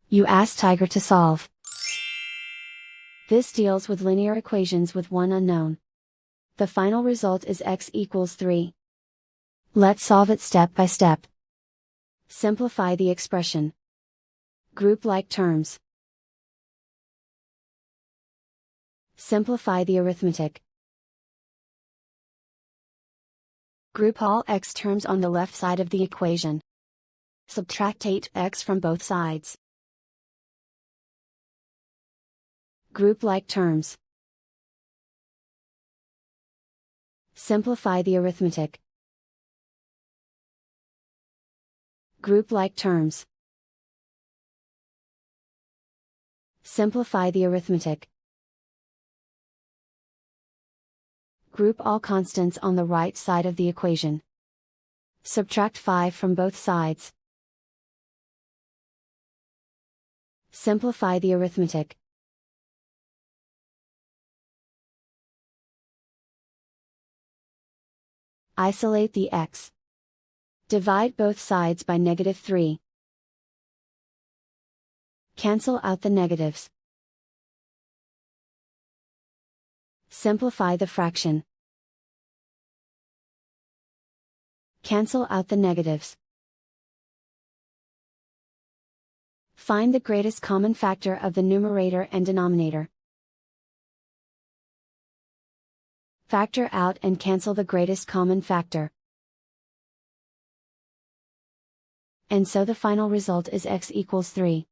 You ask Tiger to solve. This deals with linear equations with one unknown. The final result is x equals 3. Let's solve it step by step. Simplify the expression. Group like terms. Simplify the arithmetic. Group all x terms on the left side of the equation. Subtract 8x from both sides. Group like terms. Simplify the arithmetic. Group like terms. Simplify the arithmetic. Group all constants on the right side of the equation. Subtract 5 from both sides. Simplify the arithmetic. Isolate the x. Divide both sides by -3. Cancel out the negatives. Simplify the fraction. Cancel out the negatives. Find the greatest common factor of the numerator and denominator. Factor out and cancel the greatest common factor. And so the final result is x equals 3.